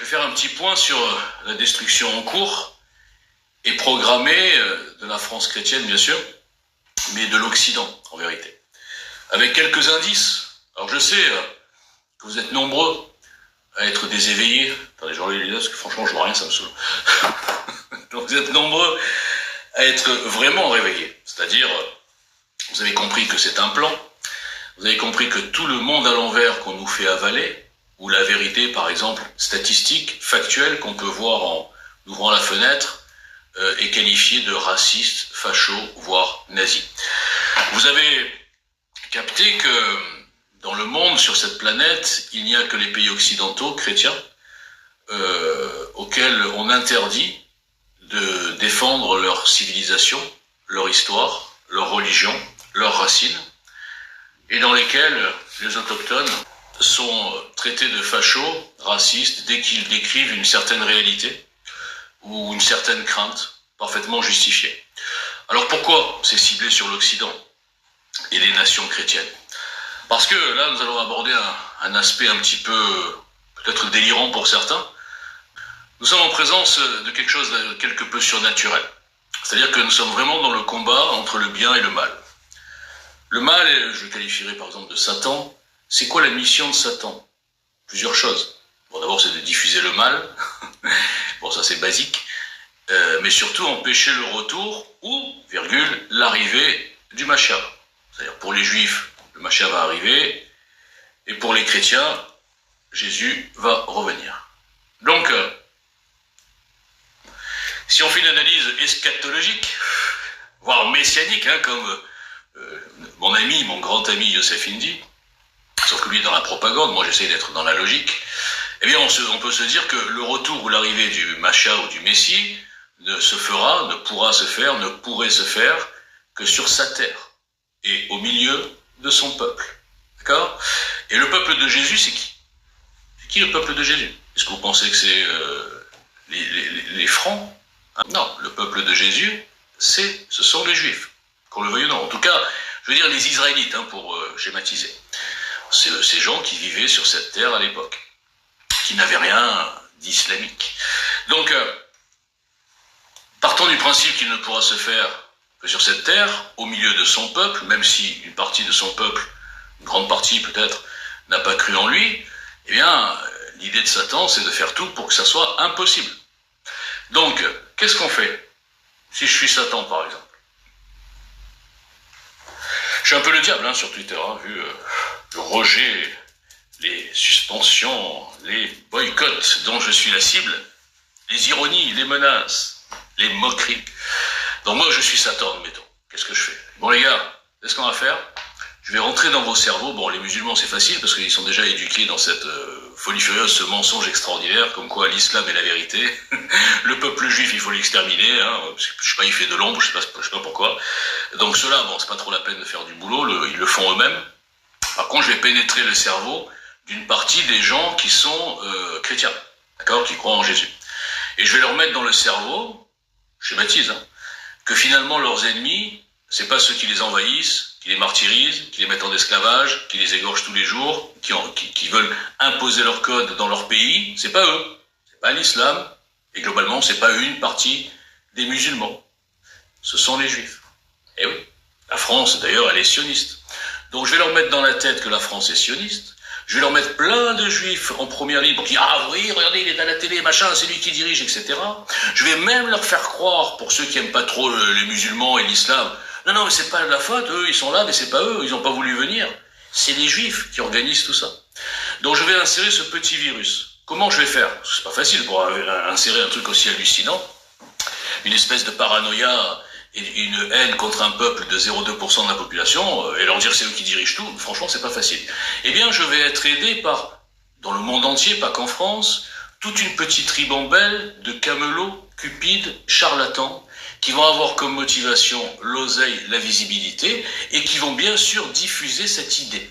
faire un petit point sur la destruction en cours et programmée de la France chrétienne, bien sûr, mais de l'Occident, en vérité. Avec quelques indices. Alors je sais que vous êtes nombreux à être des éveillés. Attendez, je relis les notes, parce que franchement, je vois rien, ça me saoule. Donc vous êtes nombreux à être vraiment réveillés. C'est-à-dire, vous avez compris que c'est un plan. Vous avez compris que tout le monde à l'envers qu'on nous fait avaler, ou la vérité, par exemple, statistique, factuelle, qu'on peut voir en ouvrant la fenêtre, est qualifiée de raciste, facho, voire nazi. Vous avez capté que dans le monde, sur cette planète, il n'y a que les pays occidentaux, chrétiens, auxquels on interdit de défendre leur civilisation, leur histoire, leur religion, leurs racines, et dans lesquels les autochtones sont traités de fachos, racistes, dès qu'ils décrivent une certaine réalité ou une certaine crainte parfaitement justifiée. Alors pourquoi c'est ciblé sur l'Occident et les nations chrétiennes? Parce que là, nous allons aborder un aspect un petit peu, peut-être délirant pour certains. Nous sommes en présence de quelque chose de quelque peu surnaturel. C'est-à-dire que nous sommes vraiment dans le combat entre le bien et le mal. Le mal, je le qualifierais par exemple de Satan. C'est quoi la mission de Satan? Plusieurs choses. Bon, d'abord, c'est de diffuser le mal. Bon, ça c'est basique. Mais surtout empêcher le retour ou, virgule, l'arrivée du Mashiach. C'est-à-dire pour les Juifs, le Mashiach va arriver, et pour les chrétiens, Jésus va revenir. Donc, si on fait une analyse eschatologique, voire messianique, comme mon ami, mon grand ami Yosef Indy, sauf que lui est dans la propagande, moi j'essaie d'être dans la logique, eh bien on peut se dire que le retour ou l'arrivée du Mashiach ou du Messie ne se fera, ne pourra se faire, ne pourrait se faire que sur sa terre et au milieu de son peuple. D'accord? Et le peuple de Jésus, c'est qui? C'est qui le peuple de Jésus? Est-ce que vous pensez que c'est les francs? Non, le peuple de Jésus, ce sont les Juifs, qu'on le veuille ou non. En tout cas, je veux dire les Israélites, pour schématiser. C'est ces gens qui vivaient sur cette terre à l'époque, qui n'avaient rien d'islamique. Donc, partons du principe qu'il ne pourra se faire que sur cette terre, au milieu de son peuple, même si une partie de son peuple, une grande partie peut-être, n'a pas cru en lui, eh bien, l'idée de Satan, c'est de faire tout pour que ça soit impossible. Donc, qu'est-ce qu'on fait si je suis Satan, par exemple? Je suis un peu le diable sur Twitter, vu le rejet, les suspensions, les boycotts dont je suis la cible, les ironies, les menaces, les moqueries. Donc moi, je suis Satan, admettons. Qu'est-ce que je fais? Bon les gars, qu'est-ce qu'on va faire? Je vais rentrer dans vos cerveaux. Bon, les musulmans, c'est facile, parce qu'ils sont déjà éduqués dans cette folie furieuse, ce mensonge extraordinaire, comme quoi l'islam est la vérité. Le peuple juif, il faut l'exterminer, parce que, je sais pas, il fait de l'ombre, je sais pas pourquoi. Donc ceux-là, bon, c'est pas trop la peine de faire du boulot, ils le font eux-mêmes. Par contre, je vais pénétrer le cerveau d'une partie des gens qui sont chrétiens, d'accord, qui croient en Jésus. Et je vais leur mettre dans le cerveau, je schématise, que finalement leurs ennemis, c'est pas ceux qui les envahissent, qui les martyrisent, qui les mettent en esclavage, qui les égorgent tous les jours, qui veulent imposer leur code dans leur pays, c'est pas eux, c'est pas l'islam, et globalement c'est pas une partie des musulmans, ce sont les juifs. Et oui, la France d'ailleurs elle est sioniste. Donc je vais leur mettre dans la tête que la France est sioniste, je vais leur mettre plein de juifs en première ligne pour qu'ils disent « Ah oui, regardez, il est à la télé, machin, c'est lui qui dirige, etc. » Je vais même leur faire croire, pour ceux qui aiment pas trop les musulmans et l'islam, non, mais c'est pas de la faute, eux, ils sont là, mais c'est pas eux, ils ont pas voulu venir. C'est les juifs qui organisent tout ça. Donc je vais insérer ce petit virus. Comment je vais faire? C'est pas facile pour insérer un truc aussi hallucinant. Une espèce de paranoïa et une haine contre un peuple de 0,2% de la population, et leur dire c'est eux qui dirigent tout, franchement c'est pas facile. Eh bien je vais être aidé par, dans le monde entier, pas qu'en France, toute une petite ribambelle de camelots, cupides, charlatans, qui vont avoir comme motivation l'oseille, la visibilité, et qui vont bien sûr diffuser cette idée.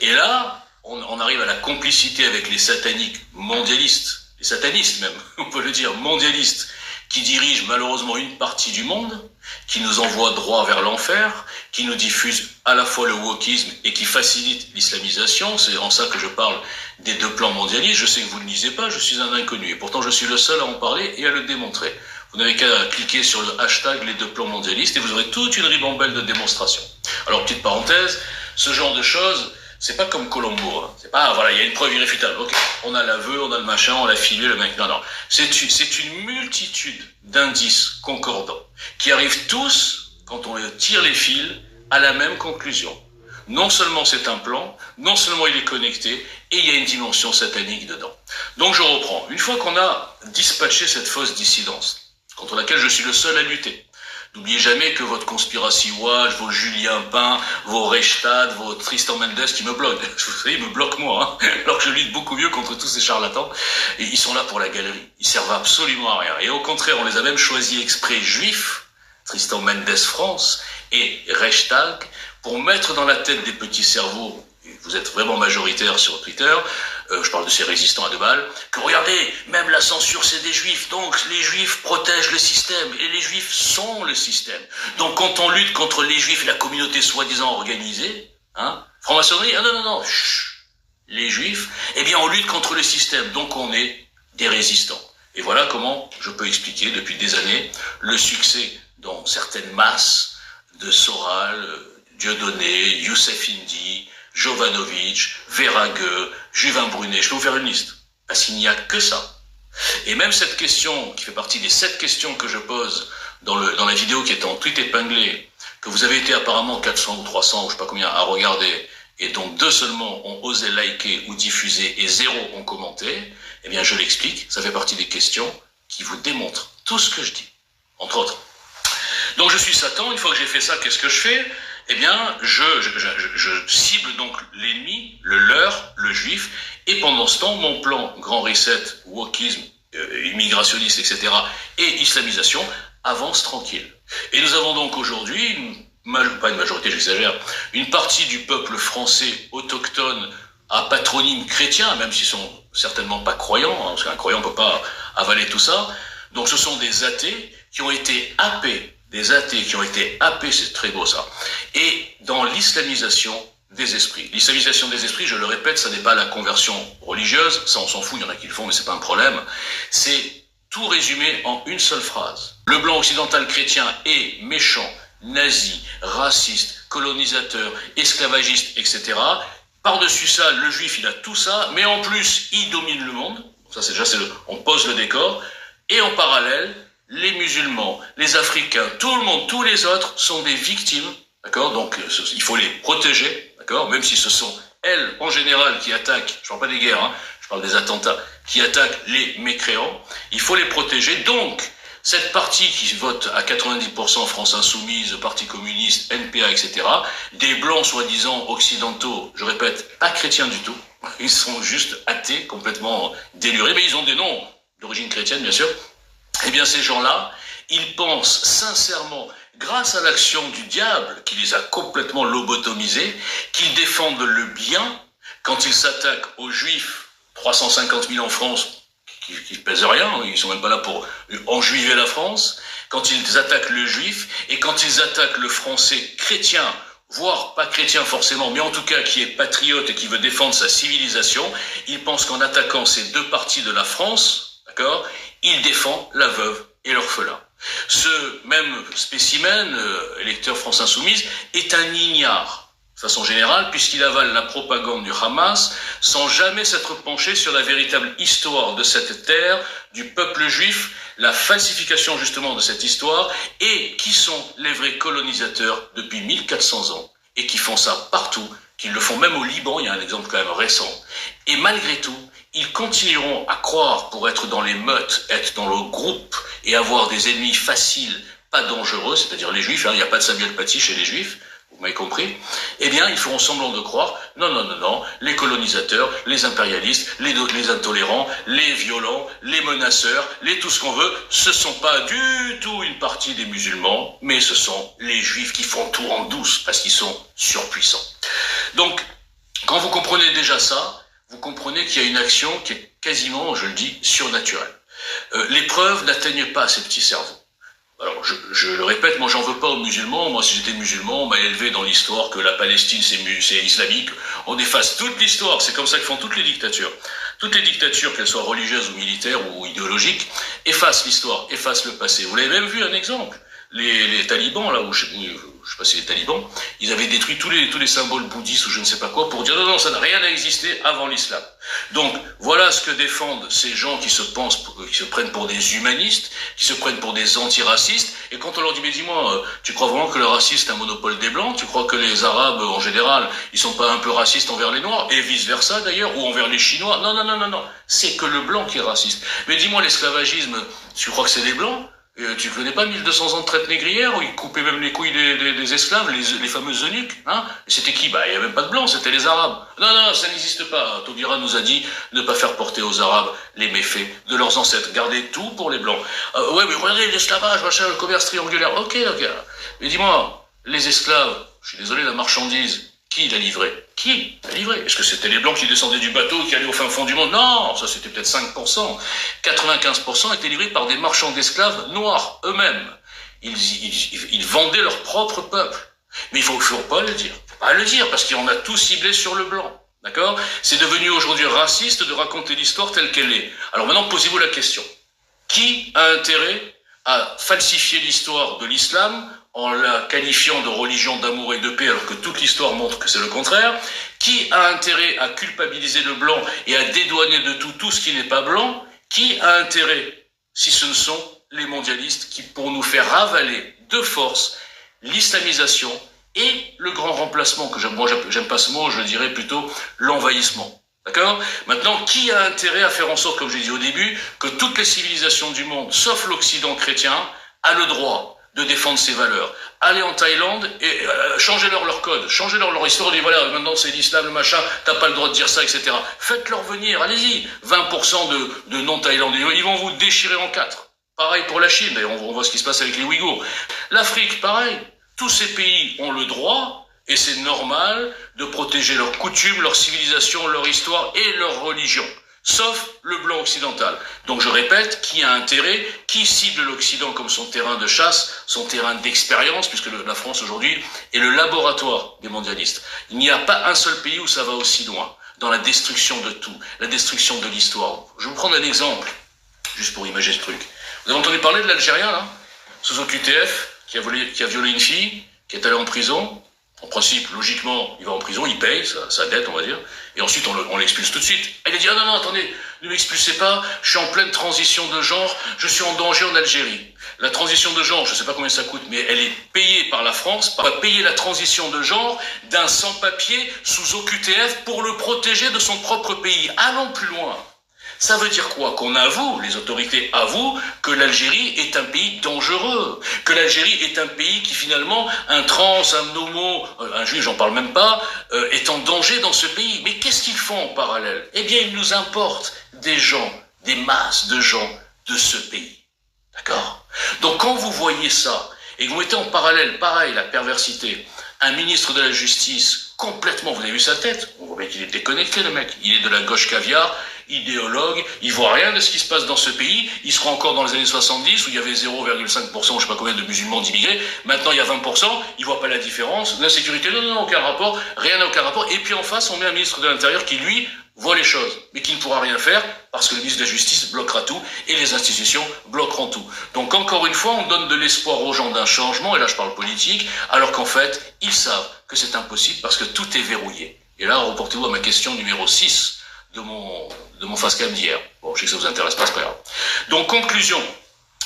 Et là, on arrive à la complicité avec les sataniques mondialistes, les satanistes même, on peut le dire, mondialistes, qui dirige malheureusement une partie du monde, qui nous envoie droit vers l'enfer, qui nous diffuse à la fois le wokisme et qui facilite l'islamisation. C'est en ça que je parle des deux plans mondialistes. Je sais que vous ne lisez pas, je suis un inconnu, et pourtant je suis le seul à en parler et à le démontrer. Vous n'avez qu'à cliquer sur le hashtag les deux plans mondialistes et vous aurez toute une ribambelle de démonstrations. Alors, petite parenthèse, ce genre de choses, c'est pas comme Colombo, hein. C'est pas, voilà, il y a une preuve irréfutable. Ok, on a l'aveu, on a le machin, on l'a filé, le mec. Non, non. C'est une multitude d'indices concordants qui arrivent tous, quand on tire les fils, à la même conclusion. Non seulement c'est un plan, non seulement il est connecté, et il y a une dimension satanique dedans. Donc je reprends. Une fois qu'on a dispatché cette fausse dissidence, contre laquelle je suis le seul à lutter, n'oubliez jamais que votre Conspiracy Watch, vos Julien Pain, vos Reichstad, vos Tristan Mendes qui me bloquent, vous savez, ils me bloquent moi, hein, alors que je lutte beaucoup mieux contre tous ces charlatans, et ils sont là pour la galerie, ils servent absolument à rien. Et au contraire, on les a même choisis exprès juifs, Tristan Mendes France et Reichstag, pour mettre dans la tête des petits cerveaux, vous êtes vraiment majoritaire sur Twitter, je parle de ces résistants à deux balles, que regardez, même la censure c'est des juifs, donc les juifs protègent le système, et les juifs sont le système. Donc quand on lutte contre les juifs et la communauté soi-disant organisée, hein, franc-maçonnerie, ah non, non, non, chut, les juifs, eh bien on lutte contre le système, donc on est des résistants. Et voilà comment je peux expliquer depuis des années le succès dans certaines masses de Soral, Dieudonné, Youssef Indy, Jovanovic, Véragueux, Juvin Brunet, je peux vous faire une liste, parce qu'il n'y a que ça. Et même cette question, qui fait partie des 7 questions que je pose dans la vidéo qui est en tweet épinglé, que vous avez été apparemment 400 ou 300 ou je sais pas combien à regarder, et dont 2 seulement ont osé liker ou diffuser et 0 ont commenté, eh bien je l'explique, ça fait partie des questions qui vous démontrent tout ce que je dis, entre autres. Donc je suis Satan, une fois que j'ai fait ça, qu'est-ce que je fais ? Eh bien, je cible donc l'ennemi, le leur, le juif, et pendant ce temps, mon plan Grand Reset, wokisme, immigrationniste, etc., et islamisation avance tranquille. Et nous avons donc aujourd'hui, pas une majorité, j'exagère, une partie du peuple français autochtone à patronyme chrétien, même s'ils sont certainement pas croyants, hein, parce qu'un croyant ne peut pas avaler tout ça. Donc ce sont des athées qui ont été happés, c'est très beau ça, et dans l'islamisation des esprits. L'islamisation des esprits, je le répète, ça n'est pas la conversion religieuse, ça on s'en fout, il y en a qui le font, mais c'est pas un problème. C'est tout résumé en une seule phrase. Le blanc occidental chrétien est méchant, nazi, raciste, colonisateur, esclavagiste, etc. Par-dessus ça, le juif, il a tout ça, mais en plus, il domine le monde. Ça, c'est déjà, on pose le décor. Et en parallèle, les musulmans, les Africains, tout le monde, tous les autres sont des victimes, d'accord ? Donc, il faut les protéger, d'accord ? Même si ce sont elles, en général, qui attaquent, je parle pas des guerres, hein, je parle des attentats, qui attaquent les mécréants, il faut les protéger. Donc, cette partie qui vote à 90% France Insoumise, Parti communiste, NPA, etc., des blancs soi-disant occidentaux, je répète, pas chrétiens du tout, ils sont juste athées, complètement délurés, mais ils ont des noms d'origine chrétienne, bien sûr. Eh bien, ces gens-là, ils pensent sincèrement, grâce à l'action du diable, qui les a complètement lobotomisés, qu'ils défendent le bien quand ils s'attaquent aux juifs, 350 000 en France, qui pèsent rien, ils sont même pas là pour enjuiver la France, quand ils attaquent le juif, et quand ils attaquent le français chrétien, voire pas chrétien forcément, mais en tout cas qui est patriote et qui veut défendre sa civilisation, ils pensent qu'en attaquant ces deux parties de la France, d'accord, il défend la veuve et l'orphelin. Ce même spécimen, électeur France Insoumise, est un ignare, de façon générale, puisqu'il avale la propagande du Hamas, sans jamais s'être penché sur la véritable histoire de cette terre, du peuple juif, la falsification justement de cette histoire, et qui sont les vrais colonisateurs depuis 1400 ans, et qui font ça partout, qui le font même au Liban, il y a un exemple quand même récent. Et malgré tout, ils continueront à croire, pour être dans les meutes, être dans le groupe et avoir des ennemis faciles, pas dangereux, c'est-à-dire les juifs, hein, il n'y a pas de Samuel Paty chez les juifs, vous m'avez compris, eh bien ils feront semblant de croire, non, les colonisateurs, les impérialistes, les intolérants, les violents, les menaceurs, les tout ce qu'on veut, ce sont pas du tout une partie des musulmans, mais ce sont les juifs qui font tout en douce, parce qu'ils sont surpuissants. Donc, quand vous comprenez déjà ça, vous comprenez qu'il y a une action qui est quasiment, je le dis, surnaturelle. Les preuves n'atteignent pas ces petits cerveaux. Alors, je le répète, moi j'en veux pas aux musulmans. Moi, si j'étais musulman, on m'a élevé dans l'histoire que la Palestine c'est islamique. On efface toute l'histoire. C'est comme ça que font toutes les dictatures. Toutes les dictatures, qu'elles soient religieuses ou militaires ou idéologiques, effacent l'histoire, effacent le passé. Vous l'avez même vu un exemple. Les talibans, là, je sais pas si les talibans, ils avaient détruit tous les symboles bouddhistes ou je ne sais pas quoi pour dire non, ça n'a rien existé avant l'islam. Donc, voilà ce que défendent ces gens qui se prennent pour des humanistes, qui se prennent pour des antiracistes, et quand on leur dit, mais dis-moi, tu crois vraiment que le racisme est un monopole des Blancs? Tu crois que les Arabes, en général, ils sont pas un peu racistes envers les Noirs? Et vice-versa, d'ailleurs, ou envers les Chinois? Non. C'est que le Blanc qui est raciste. Mais dis-moi, l'esclavagisme, tu crois que c'est des Blancs? Tu connais pas 1200 ans de traite négrière où ils coupaient même les couilles des esclaves, les fameux eunuques, hein? Et c'était qui? Il y avait même pas de blancs, c'était les Arabes. Non, ça n'existe pas. Taubira nous a dit ne pas faire porter aux Arabes les méfaits de leurs ancêtres. Gardez tout pour les blancs. Ouais, mais regardez l'esclavage, machin, le commerce triangulaire. Ok. Mais dis-moi, les esclaves, je suis désolé, la marchandise, qui l'a livré? Qui l'a livré? Est-ce que c'était les Blancs qui descendaient du bateau, qui allaient au fin fond du monde? Non, ça c'était peut-être 5%. 95% étaient livrés par des marchands d'esclaves noirs eux-mêmes. Ils vendaient leur propre peuple. Mais il faut pas le dire. Faut pas le dire, parce qu'on a tout ciblé sur le blanc. D'accord? C'est devenu aujourd'hui raciste de raconter l'histoire telle qu'elle est. Alors maintenant, posez-vous la question. Qui a intérêt à falsifier l'histoire de l'islam en la qualifiant de religion d'amour et de paix, alors que toute l'histoire montre que c'est le contraire? Qui a intérêt à culpabiliser le blanc et à dédouaner de tout ce qui n'est pas blanc? Qui a intérêt, si ce ne sont les mondialistes qui, pour nous faire avaler de force l'islamisation et le grand remplacement, que j'aime pas ce mot, je dirais plutôt l'envahissement. D'accord? Maintenant, qui a intérêt à faire en sorte, comme j'ai dit au début, que toutes les civilisations du monde, sauf l'Occident chrétien, a le droit de défendre ses valeurs? Allez en Thaïlande et changez-leur leur code, changez-leur leur histoire, dites voilà, maintenant c'est l'islam, le machin, t'as pas le droit de dire ça, etc. Faites-leur venir, allez-y, 20% de non-thaïlandais, ils vont vous déchirer en quatre. Pareil pour la Chine, d'ailleurs on voit ce qui se passe avec les Ouïghours. L'Afrique, pareil, tous ces pays ont le droit, et c'est normal, de protéger leurs coutumes, leur civilisation, leur histoire et leur religion. Sauf le blanc occidental. Donc je répète, qui a intérêt, qui cible l'Occident comme son terrain de chasse, son terrain d'expérience, puisque la France aujourd'hui est le laboratoire des mondialistes. Il n'y a pas un seul pays où ça va aussi loin, dans la destruction de tout, la destruction de l'histoire. Je vais vous prendre un exemple, juste pour imaginer ce truc. Vous avez entendu parler de l'Algérien, là, sous OQTF, qui a violé une fille, qui est allé en prison? En principe, logiquement, il va en prison, il paye sa dette, on va dire, et ensuite on l'expulse tout de suite. Elle a dit, ah non, attendez, ne m'expulsez pas, je suis en pleine transition de genre, je suis en danger en Algérie. La transition de genre, je ne sais pas combien ça coûte, mais elle est payée par la France, va payer la transition de genre d'un sans-papier sous OQTF pour le protéger de son propre pays. Allons plus loin. Ça veut dire quoi? Qu'on avoue, les autorités avouent, que l'Algérie est un pays dangereux, que l'Algérie est un pays qui finalement, un trans, un homo, un juif, j'en parle même pas, est en danger dans ce pays. Mais qu'est-ce qu'ils font en parallèle? Eh bien, ils nous importent des gens, des masses de gens de ce pays. D'accord? Donc quand vous voyez ça, et que vous mettez en parallèle, pareil, la perversité, un ministre de la Justice complètement, vous avez vu sa tête? On voit bien qu'il est déconnecté, le mec. Il est de la gauche caviar, idéologue, il voit rien de ce qui se passe dans ce pays. Il sera encore dans les années 70 où il y avait 0,5%, je sais pas combien de musulmans d'immigrés. Maintenant, il y a 20%, il voit pas la différence. L'insécurité, non, aucun rapport, rien n'a aucun rapport. Et puis en face, on met un ministre de l'Intérieur qui, lui, voit les choses, mais qui ne pourra rien faire parce que le ministre de la Justice bloquera tout et les institutions bloqueront tout. Donc encore une fois, on donne de l'espoir aux gens d'un changement, et là je parle politique, alors qu'en fait, ils savent que c'est impossible parce que tout est verrouillé. Et là, reportez-vous à ma question numéro 6 de mon face-cam d'hier. Bon, je sais que ça vous intéresse pas, c'est pas grave. Donc conclusion,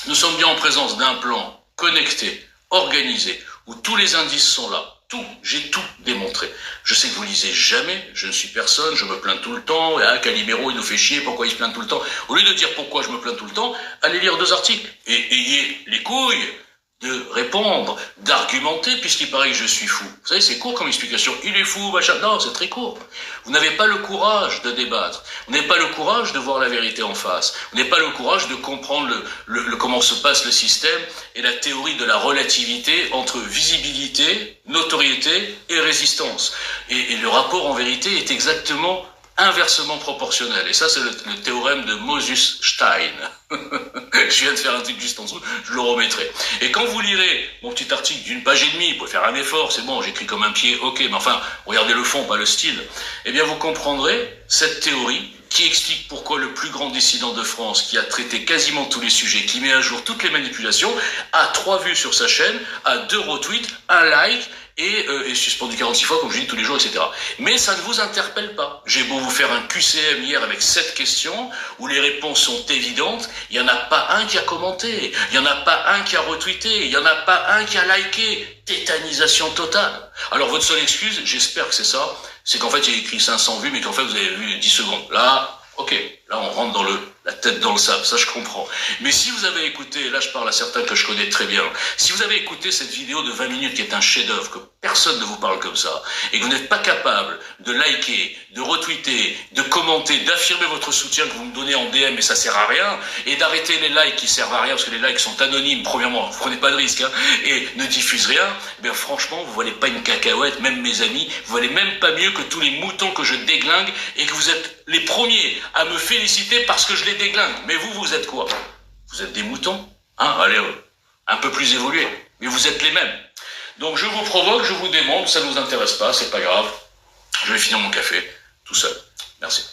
nous sommes bien en présence d'un plan connecté, organisé, où tous les indices sont là. J'ai tout démontré. Je sais que vous lisez jamais, je ne suis personne, je me plains tout le temps, ah, Calimero il nous fait chier, pourquoi il se plaint tout le temps? Au lieu de dire pourquoi je me plains tout le temps, allez lire 2 articles et ayez les couilles de répondre, d'argumenter, puisqu'il paraît que je suis fou. Vous savez, c'est court comme explication. Il est fou, machin. Non, c'est très court. Vous n'avez pas le courage de débattre. Vous n'avez pas le courage de voir la vérité en face. Vous n'avez pas le courage de comprendre comment se passe le système et la théorie de la relativité entre visibilité, notoriété et résistance. Et le rapport, en vérité, est exactement inversement proportionnel. Et ça, c'est le théorème de Moses-Stein. Je viens de faire un truc juste en dessous, je le remettrai. Et quand vous lirez mon petit article d'une page et demie, vous pouvez faire un effort, c'est bon, j'écris comme un pied, ok, mais enfin, regardez le fond, pas le style, eh bien vous comprendrez cette théorie qui explique pourquoi le plus grand dissident de France, qui a traité quasiment tous les sujets, qui met à jour toutes les manipulations, a 3 vues sur sa chaîne, a 2 retweets, 1 like, et est suspendu 46 fois, comme je dis tous les jours, etc. Mais ça ne vous interpelle pas. J'ai beau vous faire un QCM hier avec 7 questions, où les réponses sont évidentes, il n'y en a pas un qui a commenté, il n'y en a pas un qui a retweeté, il n'y en a pas un qui a liké. Tétanisation totale. Alors votre seule excuse, j'espère que c'est ça, c'est qu'en fait il y a écrit 500 vues, mais qu'en fait vous avez vu 10 secondes. Là, ok, là on rentre dans la tête dans le sable, ça je comprends. Mais si vous avez écouté, là je parle à certains que je connais très bien, si vous avez écouté cette vidéo de 20 minutes qui est un chef-d'œuvre, que personne ne vous parle comme ça, et que vous n'êtes pas capable de liker, de retweeter, de commenter, d'affirmer votre soutien que vous me donnez en DM, et ça sert à rien, et d'arrêter les likes qui servent à rien, parce que les likes sont anonymes, premièrement, vous prenez pas de risque, hein, et ne diffusent rien, eh bien franchement, vous valez pas une cacahuète, même mes amis, vous valez même pas mieux que tous les moutons que je déglingue, et que vous êtes les premiers à me féliciter parce que je les déglingue. Mais vous êtes quoi? Vous êtes des moutons, hein? Allez, un peu plus évolués, mais vous êtes les mêmes. Donc je vous provoque, je vous démonte, ça ne vous intéresse pas, c'est pas grave. Je vais finir mon café tout seul. Merci.